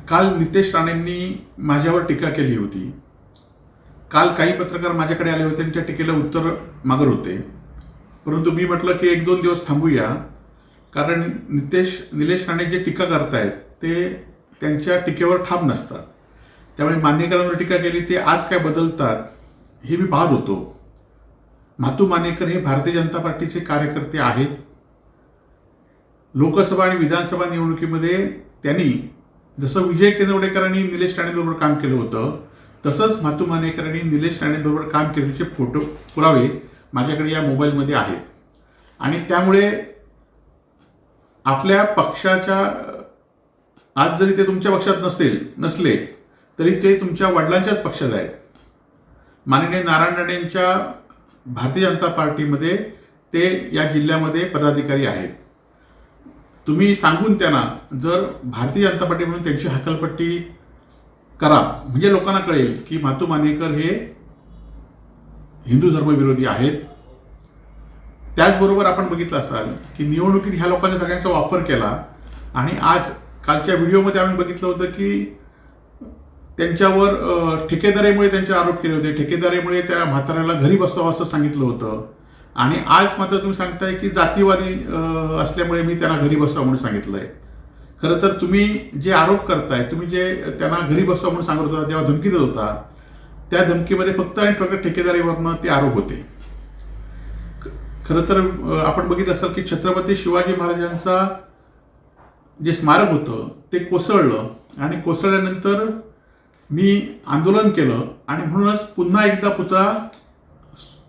काल नितेश राणेंनी माझ्यावर टीका केली होती. काल काही पत्रकार माझ्याकडे आले होते आणि त्या टीकेला उत्तर मागत होते. परंतु मी म्हटलं की एक दोन दिवस थांबूया, कारण निलेश राणे जे टीका करतायत ते त्यांच्या टीकेवर ठाम नसतात. त्यामुळे मानेकरांवर टीका केली ते आज काय बदलतात हे मी पाहत होतो. मातू मानेकर हे भारतीय जनता पार्टीचे कार्यकर्ते आहेत. लोकसभा आणि विधानसभा निवडणुकीमध्ये त्यांनी जसं विजय केंद्रवडेकरांनी निलेश राणेंबरोबर काम केलं होतं, तसंच मातू मानेकरांनी निलेश राणेंबरोबर काम केल्याचे फोटो पुरावे माझ्याकडे या मोबाईलमध्ये आहेत. आणि त्यामुळे आपल्या पक्षाच्या, आज जरी ते तुमच्या पक्षात नसले तरी ते तुमच्या वडिलांच्याच पक्षात आहेत. माननीय नारायण राणेंच्या भारतीय जनता पार्टीमध्ये ते या जिल्ह्यामध्ये पदाधिकारी आहेत. तुम्ही सांगून त्यांना जर भारतीय जनता पार्टी म्हणून त्यांची हकालपट्टी करा, म्हणजे लोकांना कळेल की मातू मानेकर हे हिंदू धर्मविरोधी आहेत. त्याचबरोबर आपण बघितलं असाल की निवडणुकीत ह्या लोकांनी सगळ्यांचा वापर केला आणि आज कालच्या व्हिडिओमध्ये आम्ही बघितलं होतं की त्यांच्यावर ठेकेदारीमुळे त्यांचे आरोप केले होते. ठेकेदारीमुळे त्या म्हाताऱ्याला घरी बसवावं असं सांगितलं होतं. आणि आज मात्र तुम्ही सांगताय की जातीवादी असल्यामुळे मी त्यांना घरी बसवा म्हणून सांगितलंय. खरं तर तुम्ही जे आरोप करताय, तुम्ही जे त्यांना घरी बसवा म्हणून सांगत होता, जेव्हा धमकी देत होता, त्या धमकीमध्ये फक्त आणि फक्त ठेकेदारीवरनं ते आरोप होते. खरं तर आपण बघितलं असाल की छत्रपती शिवाजी महाराजांचा जे स्मारक होतं ते कोसळलं आणि कोसळल्यानंतर मी आंदोलन केलं आणि म्हणूनच पुन्हा एकदा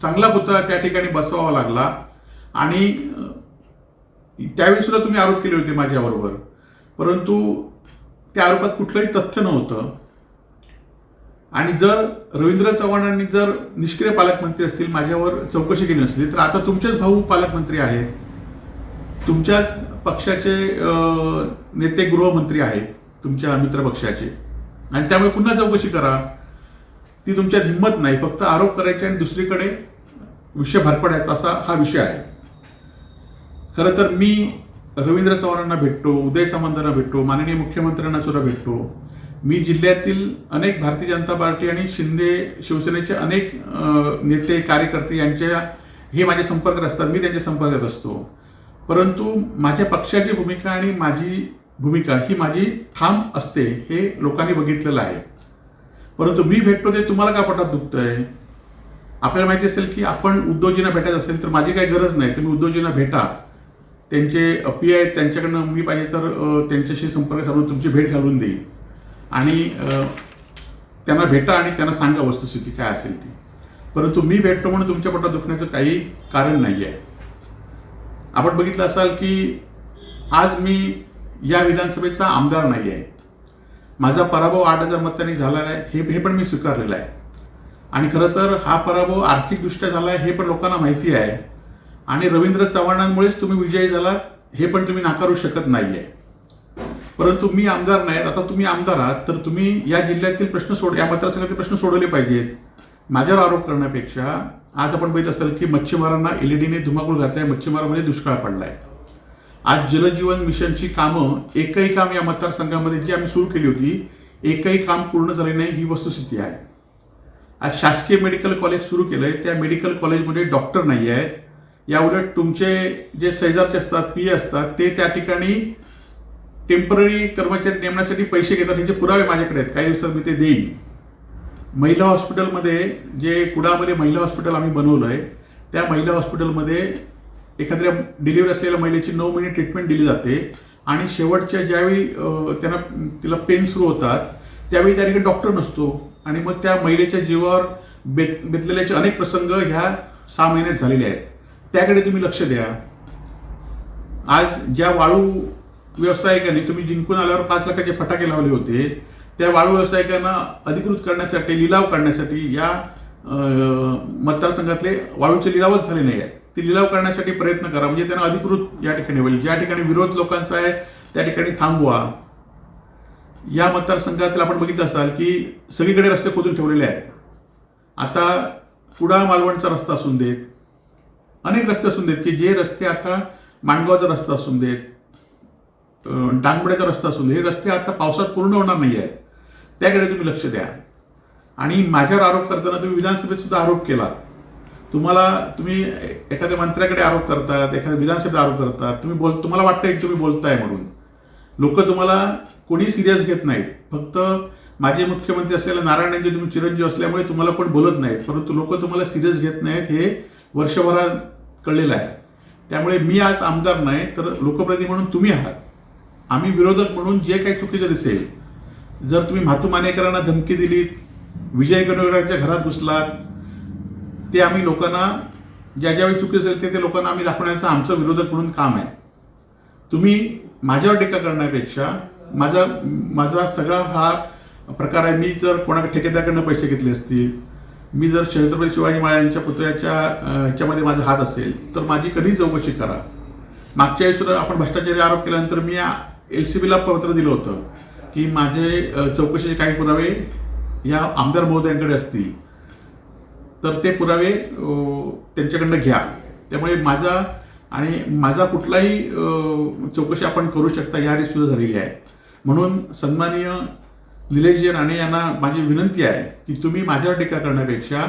चांगला पुतळा त्या ठिकाणी बसवावा लागला. आणि त्यावेळी सुद्धा तुम्ही आरोप केले होते माझ्याबरोबर, परंतु त्या आरोपात कुठलंही तथ्य नव्हतं. आणि जर रवींद्र चव्हाणांनी जर निष्क्रिय पालकमंत्री असतील, माझ्यावर चौकशी केली नसली, तर आता तुमचेच भाऊ पालकमंत्री आहेत, तुमच्याच पक्षाचे नेते गृहमंत्री आहेत, तुमच्या मित्रपक्षाचे. आणि त्यामुळे पुन्हा चौकशी करा. ती तुमच्यात हिंमत नाही, फक्त आरोप करायचे आणि दुसरीकडे विषय भरपडायचा, असा हा विषय आहे. खरं तर मी रवींद्र चव्हाणांना भेटतो, उदय सामंतांना भेटतो, माननीय मुख्यमंत्र्यांना सुद्धा भेटतो. मी जिल्ह्यातील अनेक भारतीय जनता पार्टी आणि शिवसेनेचे अनेक नेते कार्यकर्ते यांच्या हे माझे संपर्कात असतात, मी त्यांच्या संपर्कात असतो. परंतु माझ्या पक्षाची भूमिका आणि माझी भूमिका ही माझी ठाम असते, हे लोकांनी बघितलेलं आहे. परंतु मी भेटतो ते तुम्हाला का पोटात दुखतंय? आपल्याला माहिती असेल की आपण उद्धवजींना भेटायचं असेल तर माझी काही गरज नाही, तुम्ही उद्धवजींना भेटा. त्यांचे पी आहेत, त्यांच्याकडनं मी पाहिजे तर त्यांच्याशी संपर्क साधून तुमची भेट घालून देईल. आणि त्यांना भेटा आणि त्यांना सांगा वस्तुस्थिती काय असेल ती. परंतु मी भेटतो म्हणून तुमच्या पोटात दुखण्याचं काही कारण नाही आहे. आपण बघितलं असाल की आज मी या विधानसभेचा आमदार नाही आहे. माझा पराभव 8,000 मतांनी झालेला आहे, हे पण मी स्वीकारलेलं आहे. आणि खरं तर हा पराभव आर्थिकदृष्ट्या झाला आहे हे पण लोकांना माहिती आहे. आणि रवींद्र चव्हाणांमुळेच तुम्ही विजयी झाला हे पण तुम्ही नाकारू शकत नाही आहे. परंतु मी आमदार नाही. आता तुम्ही आमदार आहात तर तुम्ही या जिल्ह्यातील प्रश्न या मतदारसंघातील प्रश्न सोडवले पाहिजेत. माझ्यावर आरोप करण्यापेक्षा आज आपण बघितलं असेल की मच्छीमारांना एलईडीने धुमाकूळ घातलाय, मच्छीमारांमध्ये दुष्काळ पडलाय. आज जलजीवन मिशनची कामं एकही काम या मतदारसंघामध्ये जी आम्ही सुरू केली होती, एकही काम पूर्ण झाले नाही, ही वस्तुस्थिती आहे. आज शासकीय मेडिकल कॉलेज सुरू केलंय, त्या मेडिकल कॉलेजमध्ये डॉक्टर नाही आहेत. याउलट तुमचे जे शेजारचे असतात, पीए असतात, ते त्या ठिकाणी टेम्पररी कर्मचारी नेमण्यासाठी पैसे घेतात. ह्याचे पुरावे माझ्याकडे आहेत, काही दिवसात मी ते देईन. महिला हॉस्पिटलमध्ये जे कुडामध्ये महिला हॉस्पिटल आम्ही बनवलंय, त्या महिला हॉस्पिटलमध्ये एखाद्या डिलिव्हरी असलेल्या महिलेची 9 महिने ट्रीटमेंट दिली जाते. आणि शेवटच्या ज्यावेळी तिला पेन सुरू होतात त्यावेळी त्या ठिकाणी डॉक्टर नसतो. आणि मग त्या महिलेच्या जीवावर बेतलेल्याचे अनेक प्रसंग ह्या 6 महिन्यात झालेले आहेत. त्याकडे तुम्ही लक्ष द्या. आज ज्या वाळू व्यावसायिकांनी तुम्ही जिंकून आल्यावर 5 लाखाचे फटाके लावले होते, त्या वाळू व्यावसायिकांना अधिकृत करण्यासाठी, लिलाव करण्यासाठी या मतदारसंघातले वाळूचे लिलावच झाले नाही आहेत. ते लिलाव करण्यासाठी प्रयत्न करा, म्हणजे त्यांना अधिकृत या ठिकाणी होईल. ज्या ठिकाणी विरोध लोकांचा आहे त्या ठिकाणी थांबवा. या मतदारसंघातील आपण बघितलं असाल की सगळीकडे रस्ते खोदून ठेवलेले आहेत. आता कुडाळ मालवणचा रस्ता असून देत, अनेक रस्ते असून देत की जे रस्ते आता माणगावचा रस्ता असून देत, डांगमड्याचा रस्ता असून हे रस्ते आता पावसात पूर्ण होणार नाही आहेत, त्याकडे तुम्ही लक्ष द्या. आणि माझ्यावर आरोप करताना तुम्ही विधानसभेत सुद्धा आरोप केला. तुम्ही एखाद्या मंत्र्याकडे आरोप करतात, एखाद्या विधानसभेत आरोप करतात, तुम्हाला वाटतं की तुम्ही बोलताय म्हणून. लोक तुम्हाला कोणी सिरियस घेत नाहीत. फक्त माजी मुख्यमंत्री असलेल्या नारायण राणेंचे तुम्ही चिरंजीव असल्यामुळे तुम्हाला कोण बोलत नाहीत, परंतु लोक तुम्हाला सिरियस घेत नाहीत हे वर्षभरात कळलेलं आहे. त्यामुळे मी आज आमदार नाही तर लोकप्रतिनिधी म्हणून तुम्ही आहात. आम्ही विरोधक म्हणून जे काही चुकीचं दिसेल, जर तुम्ही म्हातू मानेकरांना धमकी दिलीत, विजय गणवेकरांच्या घरात घुसलात, ते आम्ही लोकांना ज्यावेळी चुकी असेल ते लोकांना आम्ही दाखवण्याचं आमचं विरोधक म्हणून काम आहे. तुम्ही माझ्यावर टीका करण्यापेक्षा माझा सगळा हा प्रकार आहे. मी जर कोणाकडे ठेकेदाराकडनं पैसे घेतले असतील, मी जर छत्रपती शिवाजी महाराजांच्या पुतळ्याच्या ह्याच्यामध्ये माझा हात असेल तर माझी कधी चौकशी करा. मागच्या वेळेस आपण भ्रष्टाचाराचा आरोप केल्यानंतर मी LCBला पत्र दिलं होतं की माझे चौकशीचे काही पुरावे या आमदार महोदयांकडे असतील तर ते पुरावे त्यांच्याकडनं घ्या. त्यामुळे माझा कुठलाही चौकशी आपण करू शकता याआधी सुद्धा झालेली आहे. म्हणून सन्माननीय निलेशजी राणे यांना माझी विनंती आहे की तुम्ही माझ्यावर टीका करण्यापेक्षा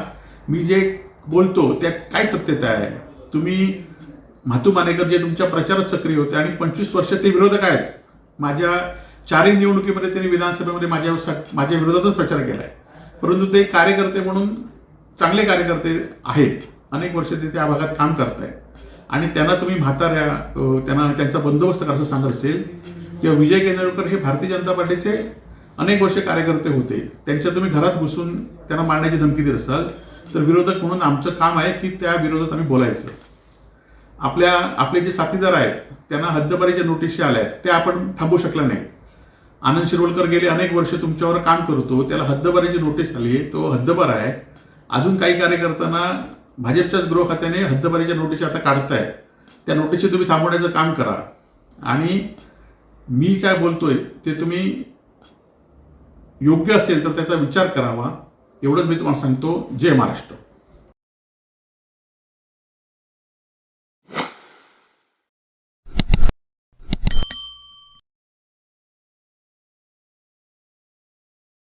मी जे बोलतो त्यात काय सत्यता आहे. तुम्ही म्हातू मानेकर जे तुमच्या प्रचारात सक्रिय होते आणि 25 वर्ष ते विरोधक आहेत. माझ्या 4 निवडणुकीमध्ये त्यांनी विधानसभेमध्ये माझ्या विरोधातच प्रचार केला आहे, परंतु ते कार्यकर्ते म्हणून चांगले कार्यकर्ते आहेत. अनेक वर्ष ते त्या भागात काम करतायत आणि त्यांना तुम्ही त्यांना त्यांचा बंदोबस्त करायचं सांगत असेल किंवा विजय केंद्रेकर हे भारतीय जनता पार्टीचे अनेक वर्ष कार्यकर्ते होते, त्यांच्या तुम्ही घरात घुसून त्यांना मारण्याची धमकी देत असाल तर विरोधक म्हणून आमचं काम आहे की त्या विरोधात आम्ही बोलायचं. आपले जे साथीदार आहेत त्यांना हद्दपारीच्या नोटीशी आल्या आहेत, त्या आपण थांबवू शकल्या नाही. आनंद शिरवलकर गेले अनेक वर्ष तुमच्यावर काम करतो, त्याला हद्दपारीची नोटीस आली, तो हद्दपार आहे. अजून काही कार्यकर्त्यांना भाजपच्याच गृह खात्याने हद्दपारीच्या नोटीस आता काढतायत, त्या नोटीसी तुम्ही थांबवण्याचं काम करा. आणि मी काय बोलतोय ते तुम्ही योग्य असेल तर त्याचा विचार करावा, एवढंच मी तुम्हाला सांगतो. जय महाराष्ट्र.